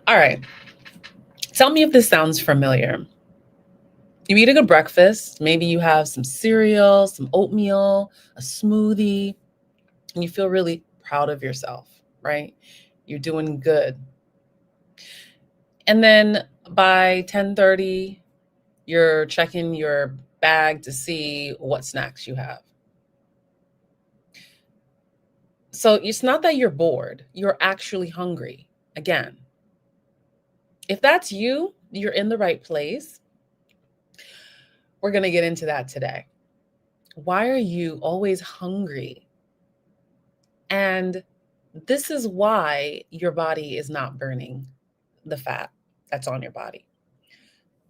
All right. Tell me if this sounds familiar. You eat a good breakfast. Maybe you have some cereal, some oatmeal, a smoothie, and you feel really proud of yourself, right? You're doing good. And then by 10:30, you're checking your bag to see what snacks you have. So it's not that you're bored, you're actually hungry. Again, if that's you, you're in the right place. We're going to get into that today. Why are you always hungry? And this is why your body is not burning the fat that's on your body.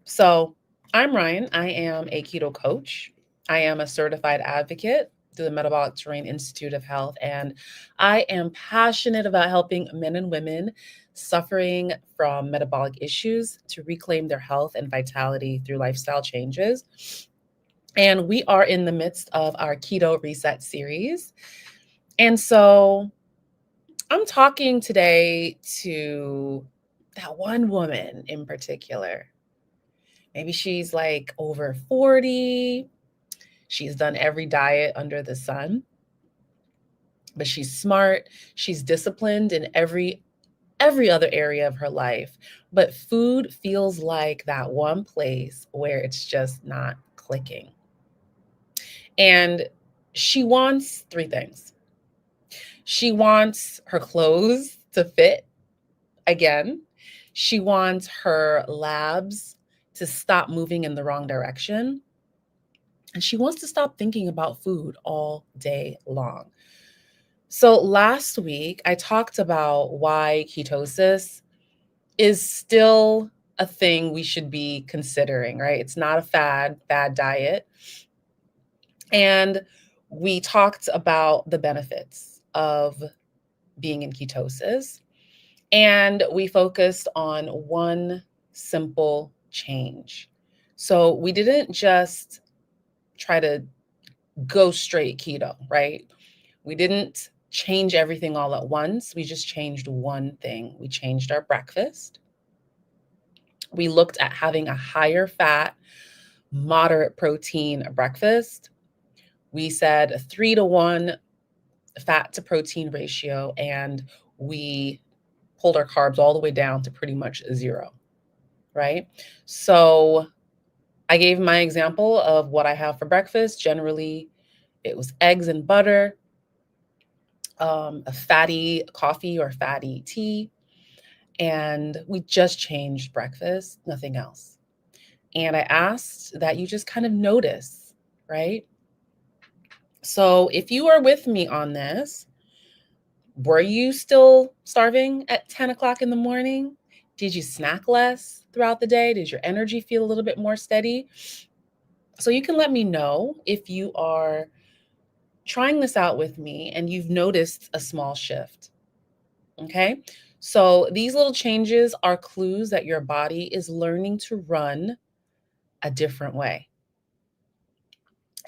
So, I'm Ryan. I am a keto coach. I am a certified advocate through the Metabolic Terrain Institute of Health, and I am passionate about helping men and women suffering from metabolic issues to reclaim their health and vitality through lifestyle changes. And we are in the midst of our Keto Reset series. And so I'm talking today to that one woman in particular. Maybe she's like over 40. She's done every diet under the sun, but she's smart. She's disciplined in every other area of her life. But food feels like that one place where it's just not clicking. And she wants three things. She wants her clothes to fit again. She wants her labs to stop moving in the wrong direction. And she wants to stop thinking about food all day long. So last week, I talked about why ketosis is still a thing we should be considering, right? It's not a bad diet. And we talked about the benefits of being in ketosis. And we focused on one simple change. So we didn't just try to go straight keto, right? We didn't change everything all at once. We just changed one thing. We changed our breakfast. We looked at having a higher fat, moderate protein breakfast. We said a 3-to-1 fat to protein ratio, and we pulled our carbs all the way down to pretty much zero, right? So I gave my example of what I have for breakfast. Generally, it was eggs and butter, a fatty coffee or fatty tea, and we just changed breakfast, nothing else. And I asked that you just kind of notice, right? So if you are with me on this, were you still starving at 10 o'clock in the morning? Did you snack less throughout the day? Did your energy feel a little bit more steady? So you can let me know if you are trying this out with me and you've noticed a small shift. Okay. So these little changes are clues that your body is learning to run a different way.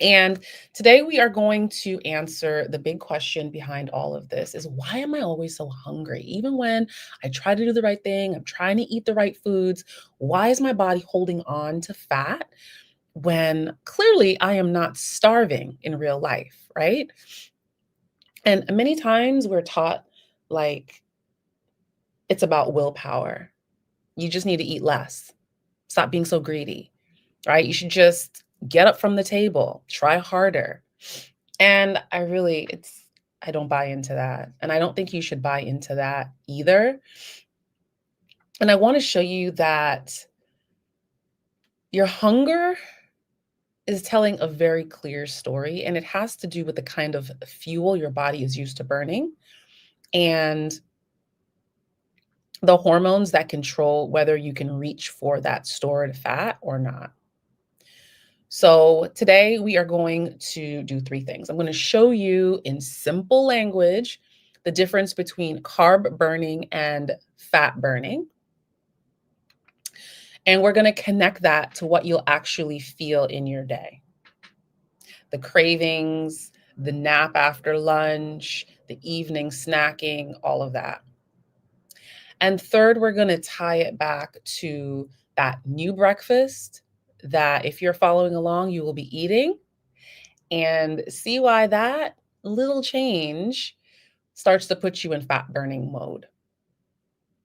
And today we are going to answer the big question behind all of this is why am I always so hungry? Even when I try to do the right thing, I'm trying to eat the right foods, why is my body holding on to fat when clearly I am not starving in real life, right? And many times we're taught like it's about willpower. You just need to eat less. Stop being so greedy, right? You should just get up from the table, try harder. And I don't buy into that. And I don't think you should buy into that either. And I want to show you that your hunger is telling a very clear story, and it has to do with the kind of fuel your body is used to burning and the hormones that control whether you can reach for that stored fat or not. So today we are going to do three things. I'm going to show you in simple language the difference between carb burning and fat burning. And we're going to connect that to what you'll actually feel in your day. The cravings, the nap after lunch, the evening snacking, all of that. And third, we're going to tie it back to that new breakfast that if you're following along, you will be eating, and see why that little change starts to put you in fat burning mode.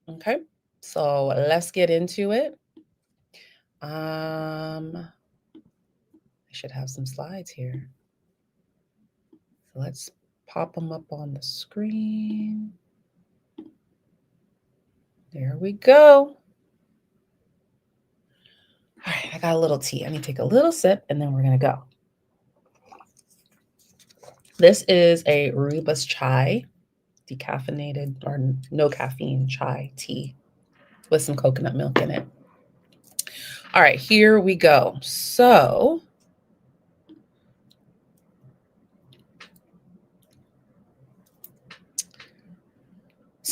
Okay, so let's get into it. I should have some slides here. So let's pop them up on the screen. There we go. All right, I got a little tea. I need to take a little sip and then we're going to go. This is a rooibos chai, decaffeinated or no caffeine chai tea with some coconut milk in it. All right, here we go. So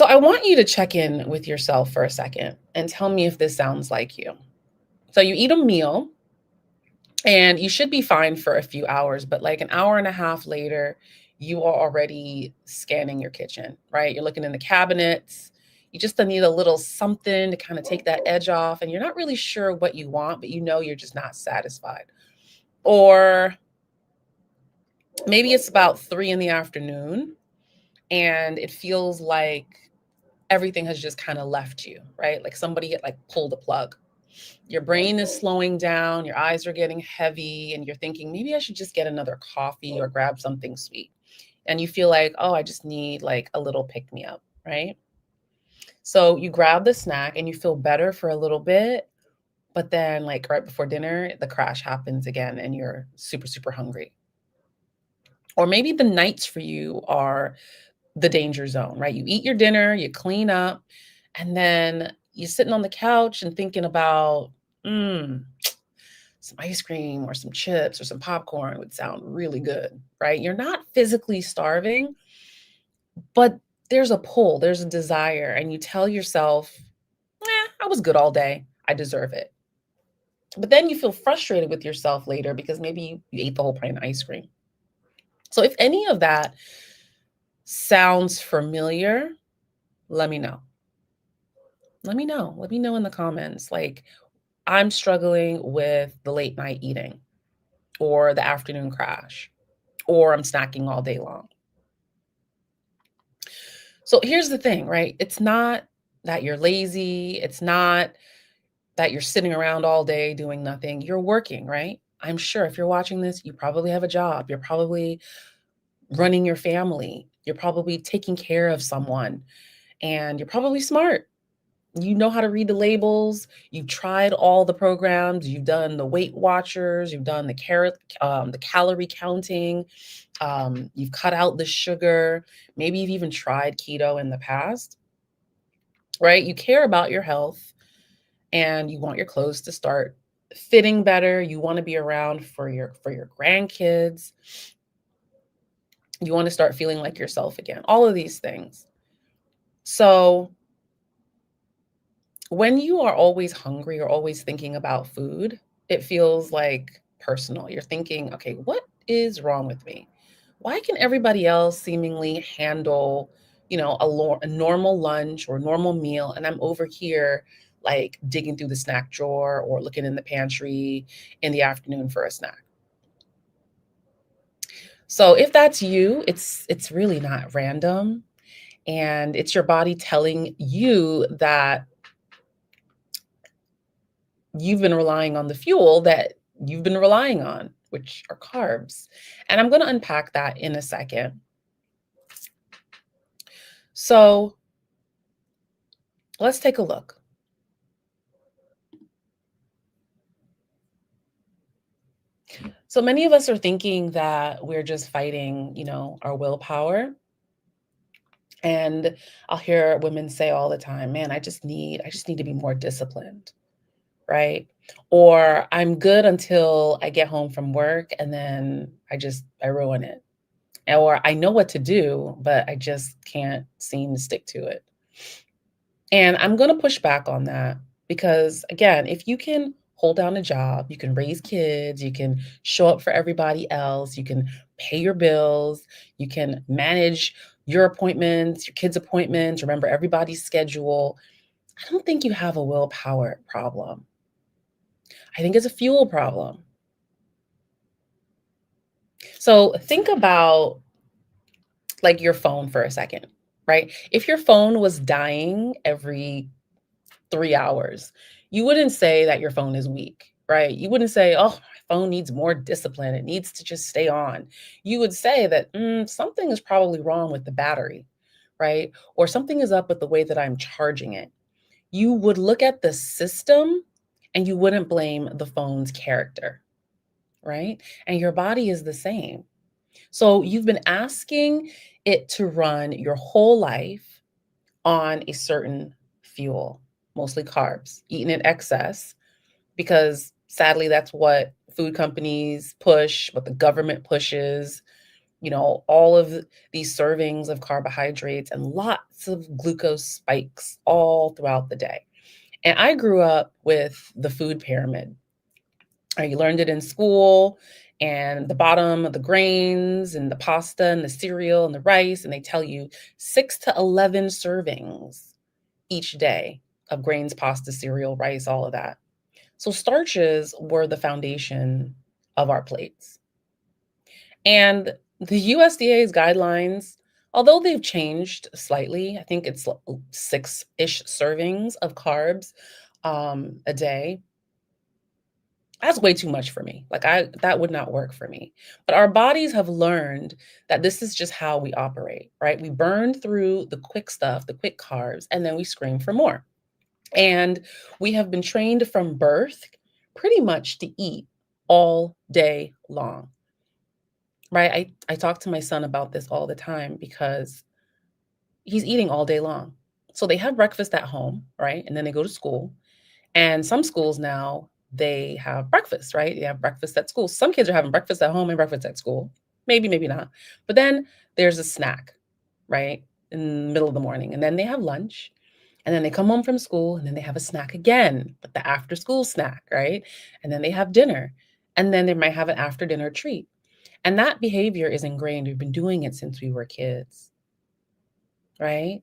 I want you to check in with yourself for a second and tell me if this sounds like you. So you eat a meal and you should be fine for a few hours, but like an hour and a half later, you are already scanning your kitchen, right? You're looking in the cabinets. You just need a little something to kind of take that edge off, and you're not really sure what you want, but you know you're just not satisfied. Or maybe it's about 3 in the afternoon and it feels like everything has just kind of left you, right? Like somebody had like pulled a plug. Your brain is slowing down, your eyes are getting heavy, and you're thinking, maybe I should just get another coffee or grab something sweet. And you feel like, oh, I just need like a little pick me up, right? So you grab the snack and you feel better for a little bit, but then like right before dinner, the crash happens again and you're super, super hungry. Or maybe the nights for you are the danger zone, right? You eat your dinner, you clean up, and then you're sitting on the couch and thinking about, some ice cream or some chips or some popcorn would sound really good, right? You're not physically starving, but there's a pull, there's a desire, and you tell yourself, I was good all day. I deserve it. But then you feel frustrated with yourself later because maybe you ate the whole pint of ice cream. So if any of that sounds familiar, let me know. Let me know. Let me know in the comments. Like, I'm struggling with the late night eating or the afternoon crash, or I'm snacking all day long. So here's the thing, right? It's not that you're lazy. It's not that you're sitting around all day doing nothing. You're working, right? I'm sure if you're watching this, you probably have a job. You're probably running your family. You're probably taking care of someone, and you're probably smart. You know how to read the labels. You've tried all the programs. You've done the Weight Watchers. You've done the calorie counting. You've cut out the sugar. Maybe you've even tried keto in the past, right? You care about your health, and you want your clothes to start fitting better. You want to be around for your grandkids. You want to start feeling like yourself again. All of these things. So when you are always hungry or always thinking about food, it feels like personal. You're thinking, okay, what is wrong with me? Why can everybody else seemingly handle, a normal lunch or normal meal, and I'm over here like digging through the snack drawer or looking in the pantry in the afternoon for a snack? So if that's you, it's really not random, and it's your body telling you that you've been relying on the fuel that you've been relying on, which are carbs. And I'm going to unpack that in a second. So let's take a look. So many of us are thinking that we're just fighting, our willpower. And I'll hear women say all the time, man, I just need to be more disciplined, right? Or I'm good until I get home from work and then I ruin it. Or I know what to do, but I just can't seem to stick to it. And I'm going to push back on that because, again, if you can hold down a job, you can raise kids, you can show up for everybody else, you can pay your bills, you can manage your appointments, your kids' appointments, remember everybody's schedule. I don't think you have a willpower problem. I think it's a fuel problem. So think about like your phone for a second, right? If your phone was dying every 3 hours, you wouldn't say that your phone is weak, right? You wouldn't say, oh, my phone needs more discipline. It needs to just stay on. You would say that something is probably wrong with the battery, right? Or something is up with the way that I'm charging it. You would look at the system and you wouldn't blame the phone's character, right? And your body is the same. So you've been asking it to run your whole life on a certain fuel, mostly carbs, eaten in excess, because sadly, that's what food companies push, what the government pushes, all of these servings of carbohydrates and lots of glucose spikes all throughout the day. And I grew up with the food pyramid. You learned it in school, and the bottom of the grains and the pasta and the cereal and the rice, and they tell you 6 to 11 servings each day of grains, pasta, cereal, rice, all of that. So starches were the foundation of our plates. And the USDA's guidelines, although they've changed slightly, I think it's 6-ish servings of carbs a day. That's way too much for me. That would not work for me. But our bodies have learned that this is just how we operate, right? We burn through the quick stuff, the quick carbs, and then we scream for more. And we have been trained from birth pretty much to eat all day long, right? I talk to my son about this all the time because he's eating all day long. So they have breakfast at home, right? And then they go to school. And some schools now, they have breakfast, right? They have breakfast at school. Some kids are having breakfast at home and breakfast at school. Maybe, maybe not. But then there's a snack, right? In the middle of the morning. And then they have lunch. And then they come home from school and then they have a snack again, but the after school snack, right? And then they have dinner. And then they might have an after dinner treat. And that behavior is ingrained. We've been doing it since we were kids, right?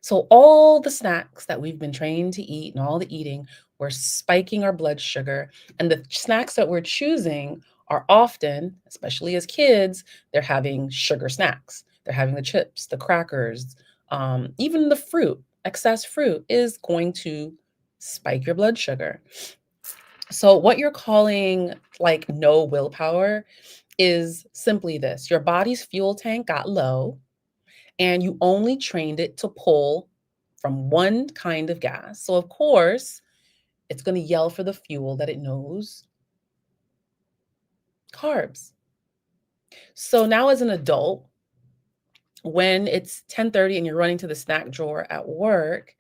So all the snacks that we've been trained to eat and all the eating, we're spiking our blood sugar. And the snacks that we're choosing are often, especially as kids, they're having sugar snacks. They're having the chips, the crackers, even the fruit. Excess fruit is going to spike your blood sugar. So what you're calling like no willpower is simply this. Your body's fuel tank got low and you only trained it to pull from one kind of gas. So, of course, it's going to yell for the fuel that it knows, carbs. So now as an adult, when it's 10:30 and you're running to the snack drawer at work,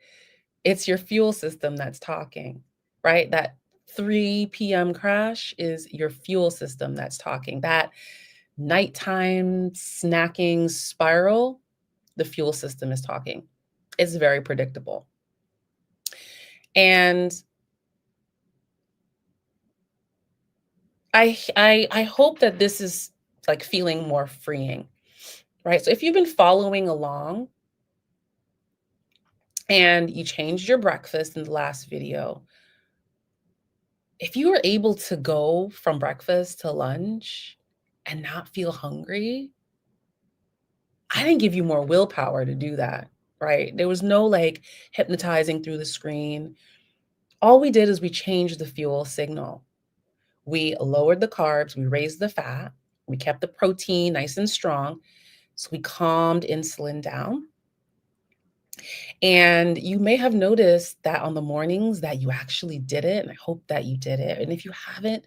it's your fuel system that's talking, right? That 3 p.m. crash is your fuel system that's talking. That nighttime snacking spiral, the fuel system is talking. It's very predictable. And I hope that this is like feeling more freeing, right? So if you've been following along and you changed your breakfast in the last video, if you were able to go from breakfast to lunch and not feel hungry, I didn't give you more willpower to do that, right? There was no like hypnotizing through the screen. All we did is we changed the fuel signal. We lowered the carbs, we raised the fat, we kept the protein nice and strong. So we calmed insulin down. And you may have noticed that on the mornings that you actually did it. And I hope that you did it. And if you haven't,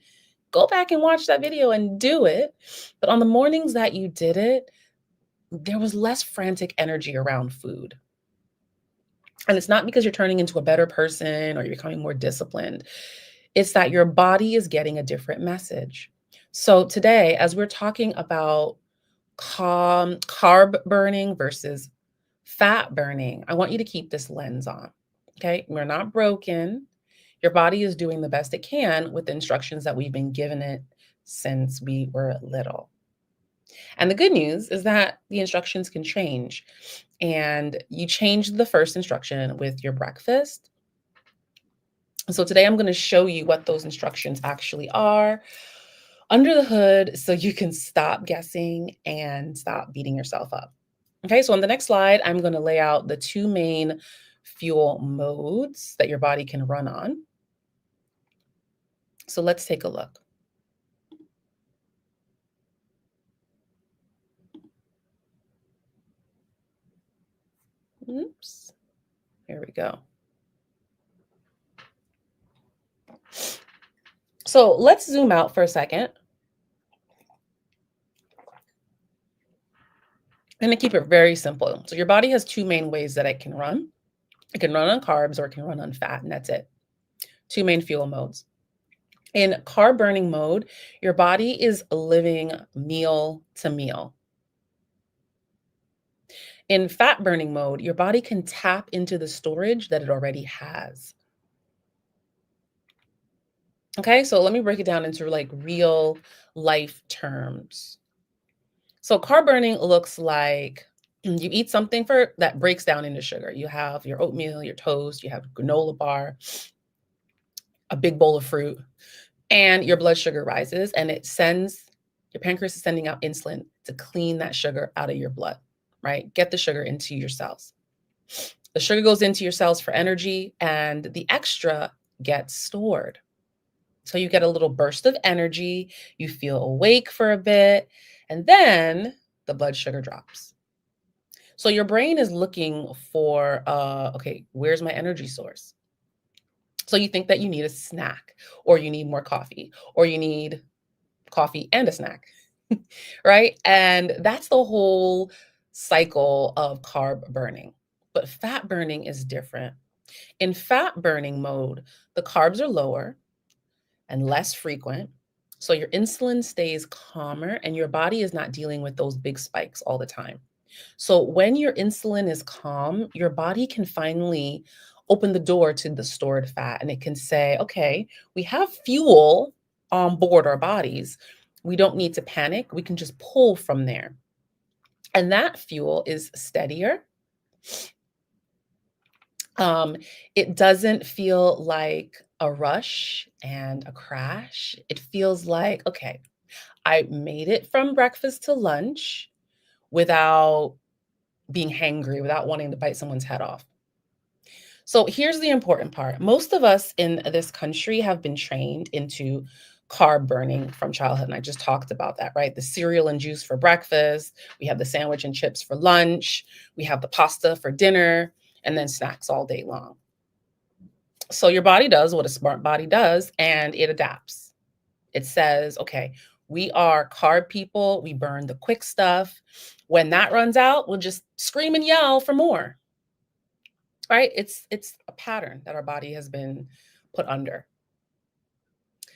go back and watch that video and do it. But on the mornings that you did it, there was less frantic energy around food. And it's not because you're turning into a better person or you're becoming more disciplined. It's that your body is getting a different message. So today, as we're talking about carb burning versus fat burning, I want you to keep this lens on. Okay. We're not broken. Your body is doing the best it can with the instructions that we've been given it since we were little. And the good news is that the instructions can change. And you change the first instruction with your breakfast. So today I'm going to show you what those instructions actually are under the hood so you can stop guessing and stop beating yourself up. Okay, so on the next slide, I'm going to lay out the two main fuel modes that your body can run on. So let's take a look. Oops, here we go. So let's zoom out for a second. I'm going to keep it very simple. So your body has two main ways that it can run. It can run on carbs or it can run on fat, and that's it. Two main fuel modes. In carb burning mode, your body is living meal to meal. In fat burning mode, your body can tap into the storage that it already has. Okay, so let me break it down into like real life terms. So carb burning looks like you eat something that breaks down into sugar. You have your oatmeal, your toast, you have granola bar, a big bowl of fruit, and your blood sugar rises and your pancreas is sending out insulin to clean that sugar out of your blood, right? Get the sugar into your cells. The sugar goes into your cells for energy and the extra gets stored. So you get a little burst of energy, you feel awake for a bit, and then the blood sugar drops. So your brain is looking for, okay, where's my energy source? So you think that you need a snack, or you need more coffee, or you need coffee and a snack, right? And that's the whole cycle of carb burning. But fat burning is different. In fat burning mode, the carbs are lower and less frequent. So your insulin stays calmer and your body is not dealing with those big spikes all the time. So when your insulin is calm, your body can finally open the door to the stored fat and it can say, okay, we have fuel on board our bodies. We don't need to panic. We can just pull from there. And that fuel is steadier. It doesn't feel like a rush and a crash. It feels like, okay, I made it from breakfast to lunch without being hangry, without wanting to bite someone's head off. So here's the important part. Most of us in this country have been trained into carb burning from childhood. And I just talked about that, right? The cereal and juice for breakfast. We have the sandwich and chips for lunch. We have the pasta for dinner, and then snacks all day long. So your body does what a smart body does, and it adapts. It says, okay, we are carb people. We burn the quick stuff. When that runs out, we'll just scream and yell for more. Right? It's a pattern that our body has been put under.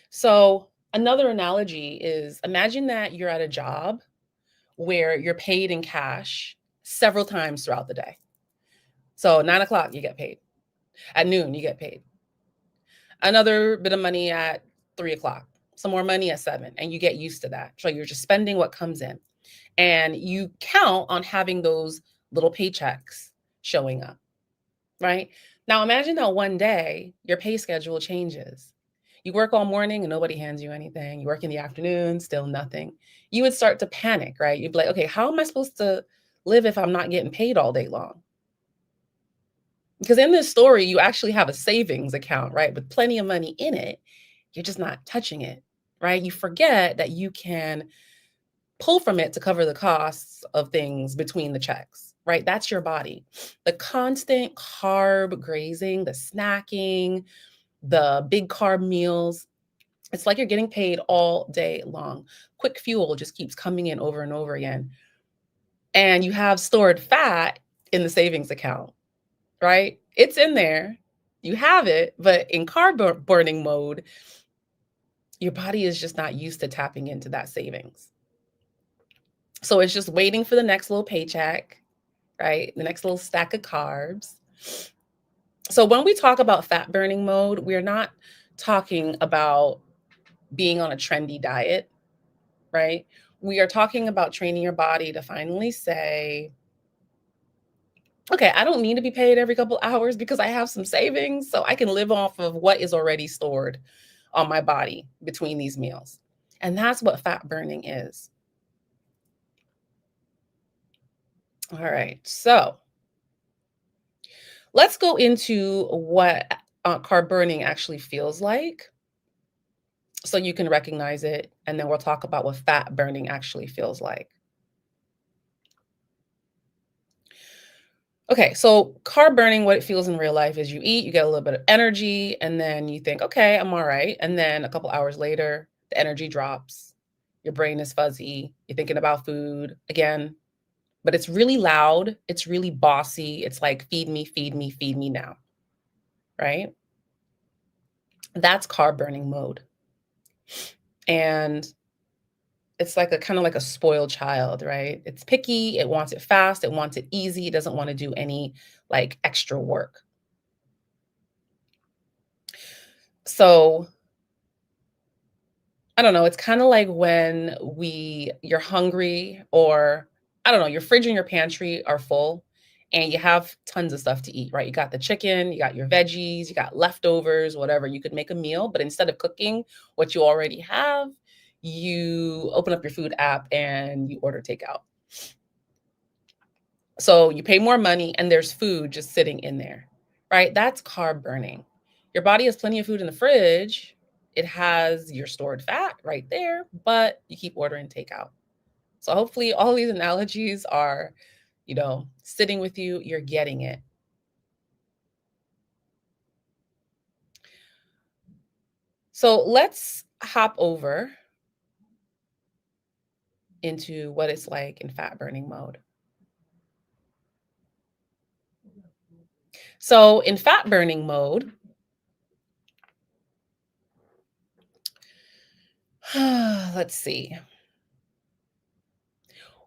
So another analogy is imagine that you're at a job where you're paid in cash several times throughout the day. So 9 o'clock, you get paid. At noon, you get paid. Another bit of money at 3 o'clock, some more money at 7, and you get used to that. So you're just spending what comes in. And you count on having those little paychecks showing up, right? Now imagine that one day your pay schedule changes. You work all morning and nobody hands you anything. You work in the afternoon, still nothing. You would start to panic, right? You'd be like, okay, how am I supposed to live if I'm not getting paid all day long? Because in this story, you actually have a savings account, right? With plenty of money in it. You're just not touching it, right? You forget that you can pull from it to cover the costs of things between the checks, right? That's your body. The constant carb grazing, the snacking, the big carb meals, it's like you're getting paid all day long. Quick fuel just keeps coming in over and over again. And you have stored fat in the savings account, right? It's in there. You have it, but in carb burning mode, your body is just not used to tapping into that savings. So it's just waiting for the next little paycheck, right? The next little stack of carbs. So when we talk about fat burning mode, we're not talking about being on a trendy diet, right? We are talking about training your body to finally say, okay, I don't need to be paid every couple hours because I have some savings, so I can live off of what is already stored on my body between these meals. And that's what fat burning is. All right, so let's go into what carb burning actually feels like so you can recognize it. And then we'll talk about what fat burning actually feels like. Okay, so carb burning, what it feels in real life is you eat, you get a little bit of energy, and then you think, okay, I'm all right. And then a couple hours later, the energy drops, your brain is fuzzy, you're thinking about food again, but it's really loud, it's really bossy. It's like, feed me, feed me, feed me now, right? That's carb burning mode. And it's like a kind of like a spoiled child, right? It's picky, it wants it fast, it wants it easy, it doesn't want to do any like extra work. So I don't know, it's kinda like when you're hungry, or I don't know, your fridge and your pantry are full and you have tons of stuff to eat, right? You got the chicken, you got your veggies, you got leftovers, whatever. You could make a meal, but instead of cooking what you already have, you open up your food app and you order takeout. So you pay more money and there's food just sitting in there, right? That's carb burning. Your body has plenty of food in the fridge. It has your stored fat right there, but you keep ordering takeout. So hopefully all these analogies are, sitting with you, you're getting it. So let's hop over into what it's like in fat burning mode. So in fat burning mode, let's see.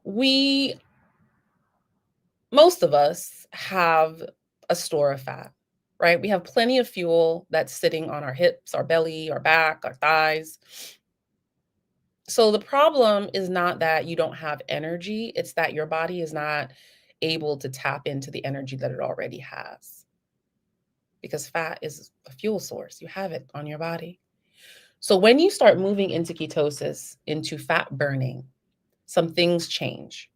We Most of us have a store of fat, right? We have plenty of fuel that's sitting on our hips, our belly, our back, our thighs. So the problem is not that you don't have energy, it's that your body is not able to tap into the energy that it already has, because fat is a fuel source. You have it on your body. So when you start moving into ketosis, into fat burning, some things change.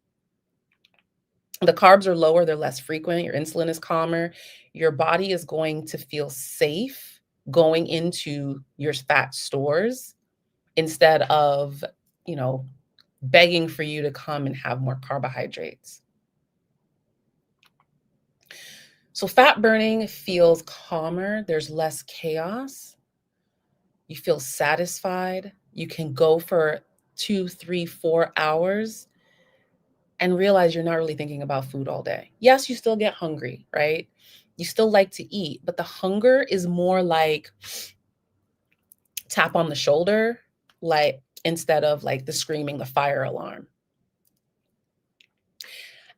The carbs are lower, they're less frequent, your insulin is calmer, your body is going to feel safe going into your fat stores instead of, you know, begging for you to come and have more carbohydrates. So fat burning feels calmer, there's less chaos. You feel satisfied. You can go for 2, 3, 4 hours and realize you're not really thinking about food all day. Yes, you still get hungry, right? You still like to eat, but the hunger is more like tap on the shoulder, like instead of like the screaming, the fire alarm.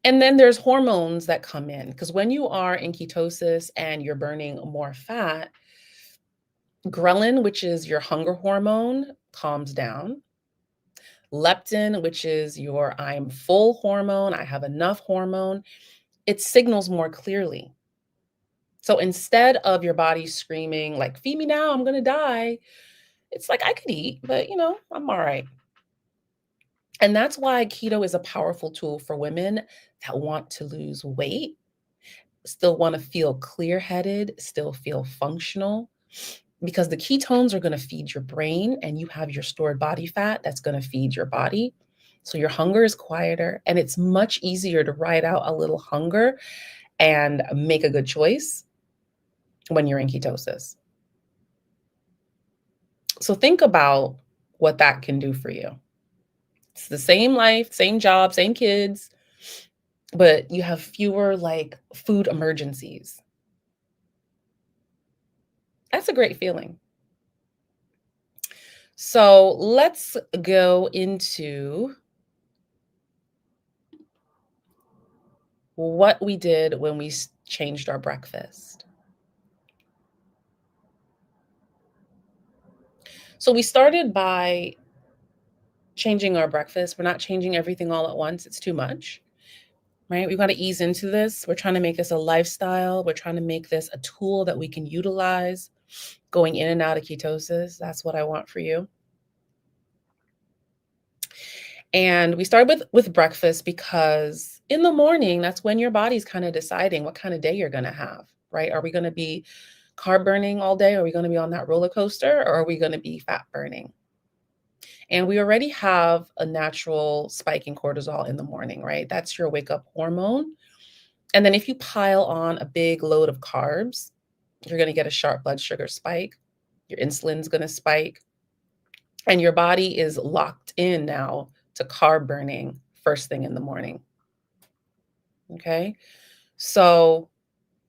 And then there's hormones that come in because when you are in ketosis and you're burning more fat, ghrelin, which is your hunger hormone, calms down. Leptin, which is your I'm full hormone, I have enough hormone, it signals more clearly. So instead of your body screaming, like, feed me now, I'm going to die, it's like, I could eat, but I'm all right. And that's why keto is a powerful tool for women that want to lose weight, still want to feel clear headed, still feel functional, because the ketones are going to feed your brain and you have your stored body fat that's going to feed your body. So your hunger is quieter and it's much easier to ride out a little hunger and make a good choice when you're in ketosis. So think about what that can do for you. It's the same life, same job, same kids, but you have fewer like food emergencies. That's a great feeling. So let's go into what we did when we changed our breakfast. So we started by changing our breakfast. We're not changing everything all at once. It's too much, right? We got to ease into this. We're trying to make this a lifestyle. We're trying to make this a tool that we can utilize going in and out of ketosis. That's what I want for you. And we started with breakfast because in the morning, that's when your body's kind of deciding what kind of day you're going to have, right? Are we going to be carb burning all day? Are we going to be on that roller coaster, or are we going to be fat burning? And we already have a natural spike in cortisol in the morning, right? That's your wake up hormone. And then if you pile on a big load of carbs, you're going to get a sharp blood sugar spike. Your insulin's going to spike. And your body is locked in now to carb burning first thing in the morning. Okay. So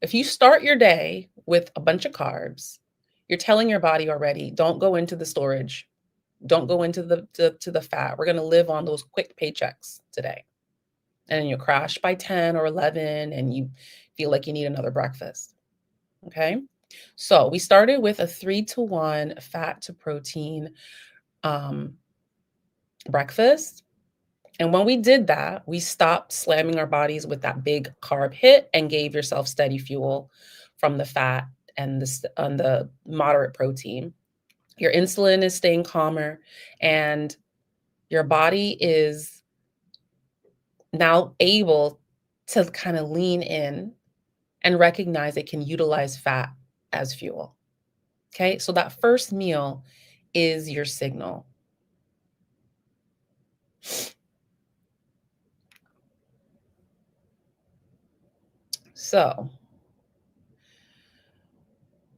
if you start your day with a bunch of carbs, you're telling your body already, don't go into the storage. Don't go into the fat. We're going to live on those quick paychecks today. And then you crash by 10 or 11 and you feel like you need another breakfast. Okay. So we started with a 3-to-1 fat to protein breakfast. And when we did that, we stopped slamming our bodies with that big carb hit and gave yourself steady fuel from the fat and the moderate protein. Your insulin is staying calmer, and your body is now able to kind of lean in and recognize it can utilize fat as fuel. Okay, so that first meal is your signal. So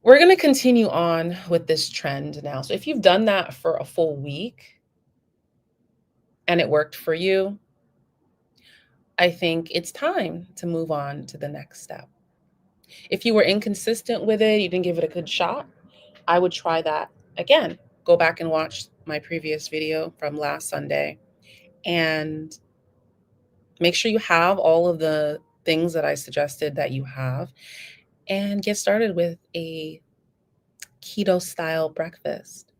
we're going to continue on with this trend now. So if you've done that for a full week and it worked for you, I think it's time to move on to the next step. If you were inconsistent with it, you didn't give it a good shot, I would try that again. Go back and watch my previous video from last Sunday and make sure you have all of the things that I suggested that you have, and get started with a keto style breakfast.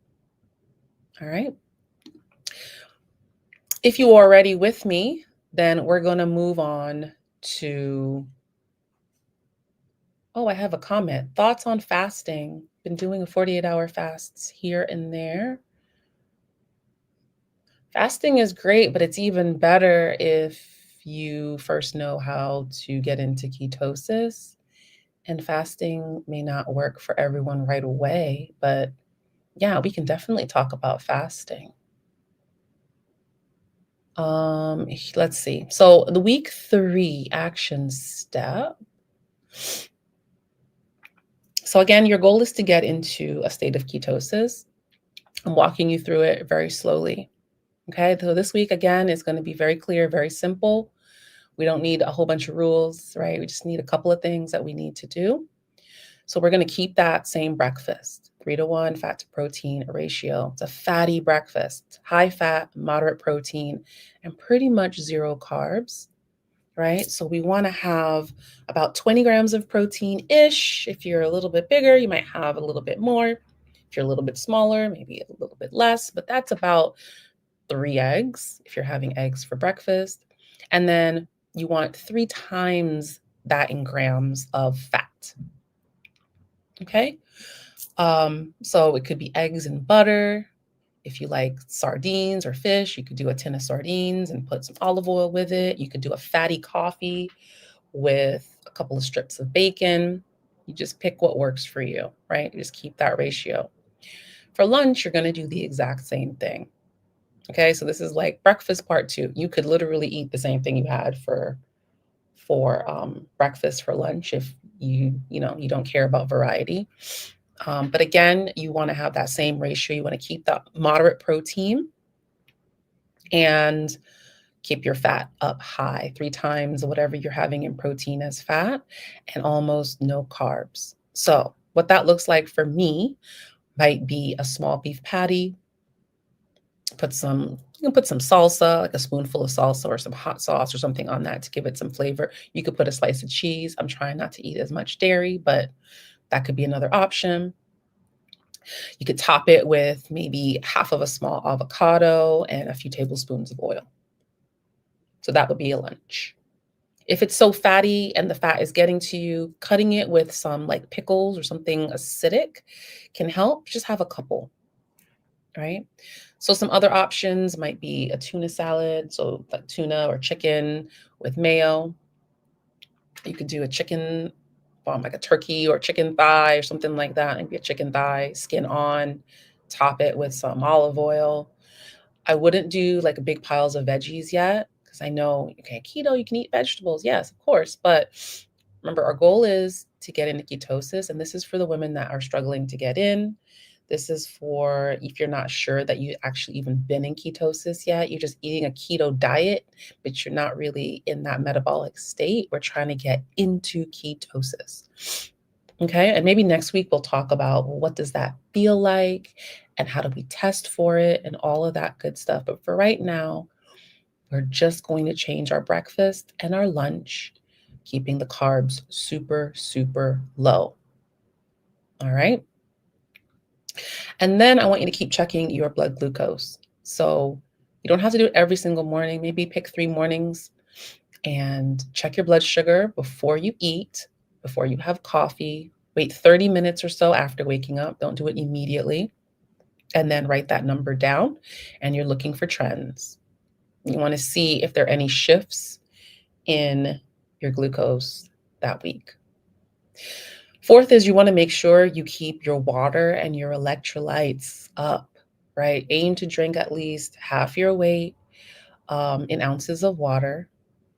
All right. If you are already with me, then we're going to move on to, oh, I have a comment. Thoughts on fasting? Been doing a 48-hour fasts here and there. Fasting is great, but it's even better if you first know how to get into ketosis. And fasting may not work for everyone right away, but yeah, we can definitely talk about fasting. Let's see. So the week 3 action step. So again, your goal is to get into a state of ketosis. I'm walking you through it very slowly. Okay, so this week again is going to be very clear, very simple. We don't need a whole bunch of rules, right? We just need a couple of things that we need to do. So we're going to keep that same breakfast, 3-to-1 fat to protein ratio. It's a fatty breakfast, high fat, moderate protein, and pretty much 0 carbs, right? So we want to have about 20 grams of protein-ish. If you're a little bit bigger, you might have a little bit more. If you're a little bit smaller, maybe a little bit less, but that's about 3 eggs if you're having eggs for breakfast. And then you want 3 times that in grams of fat. Okay. So it could be eggs and butter. If you like sardines or fish, you could do a tin of sardines and put some olive oil with it. You could do a fatty coffee with a couple of strips of bacon. You just pick what works for you, right? You just keep that ratio. For lunch, you're going to do the exact same thing. Okay, so this is like breakfast part 2. You could literally eat the same thing you had for breakfast for lunch if you don't care about variety. But again, you want to have that same ratio. You want to keep the moderate protein and keep your fat up high, 3 times whatever you're having in protein as fat, and almost no carbs. So what that looks like for me might be a small beef patty. You can put some salsa, like a spoonful of salsa or some hot sauce or something on that to give it some flavor. You could put a slice of cheese. I'm trying not to eat as much dairy, but that could be another option. You could top it with maybe half of a small avocado and a few tablespoons of oil. So that would be a lunch. If it's so fatty and the fat is getting to you, cutting it with some like pickles or something acidic can help. Just have a couple, right? So some other options might be a tuna salad, so like tuna or chicken with mayo. You could do a chicken, like a turkey or chicken thigh or something like that. Maybe a chicken thigh, skin on, top it with some olive oil. I wouldn't do like big piles of veggies yet because I know, okay, keto, you can eat vegetables. Yes, of course. But remember, our goal is to get into ketosis. And this is for the women that are struggling to get in. This is for if you're not sure that you actually even been in ketosis yet, you're just eating a keto diet, but you're not really in that metabolic state. We're trying to get into ketosis. Okay. And maybe next week we'll talk about, well, what does that feel like and how do we test for it and all of that good stuff. But for right now, we're just going to change our breakfast and our lunch, keeping the carbs super, super low. All right. And then I want you to keep checking your blood glucose. So you don't have to do it every single morning. Maybe pick 3 mornings and check your blood sugar before you eat, before you have coffee. Wait 30 minutes or so after waking up. Don't do it immediately. And then write that number down. And you're looking for trends. You want to see if there are any shifts in your glucose that week. Fourth is you want to make sure you keep your water and your electrolytes up, right? Aim to drink at least half your weight in ounces of water.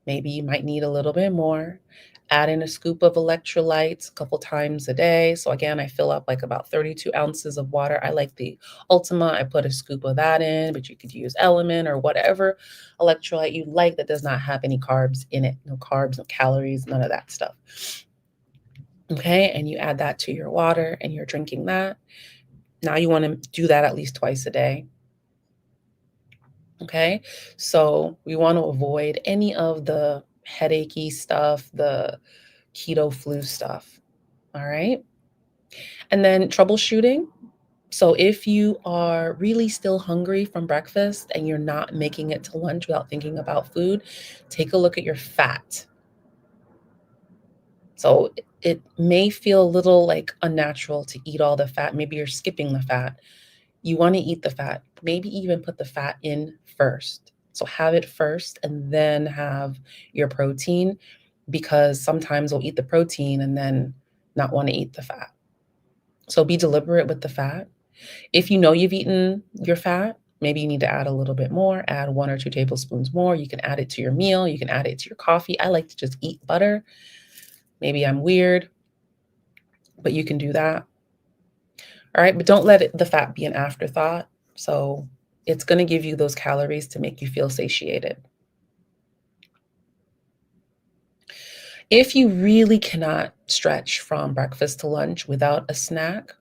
Maybe you might need a little bit more. Add in a scoop of electrolytes a couple times a day. So again, I fill up like about 32 ounces of water. I like the Ultima. I put a scoop of that in, but you could use Element or whatever electrolyte you like that does not have any carbs in it. No carbs, no calories, none of that stuff. Okay, and you add that to your water and you're drinking that. Now you want to do that at least twice a day. Okay, so we want to avoid any of the headachy stuff, the keto flu stuff. All right, and then troubleshooting. So if you are really still hungry from breakfast and you're not making it to lunch without thinking about food, take a look at your fat. So it may feel a little like unnatural to eat all the fat. Maybe you're skipping the fat. You want to eat the fat. Maybe even put the fat in first. So have it first and then have your protein because sometimes we'll eat the protein and then not want to eat the fat. So be deliberate with the fat. If you know you've eaten your fat, maybe you need to add a little bit more, add 1 or 2 tablespoons more. You can add it to your meal. You can add it to your coffee. I like to just eat butter. Maybe I'm weird, but you can do that. All right, but don't let the fat be an afterthought. So it's going to give you those calories to make you feel satiated. If you really cannot stretch from breakfast to lunch without a snack,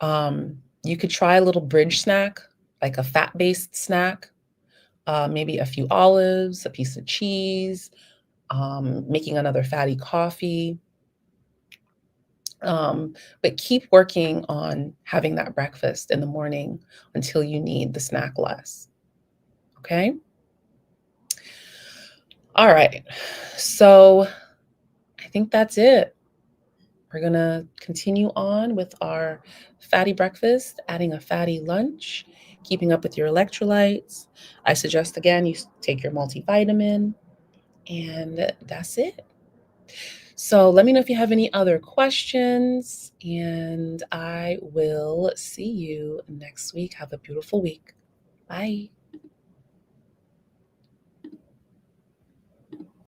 you could try a little bridge snack, like a fat-based snack, maybe a few olives, a piece of cheese, making another fatty coffee. But keep working on having that breakfast in the morning until you need the snack less. Okay? All right. So I think that's it. We're going to continue on with our fatty breakfast, adding a fatty lunch, keeping up with your electrolytes. I suggest, again, you take your multivitamin, and that's it. So let me know if you have any other questions, and I will see you next week. Have a beautiful week. Bye.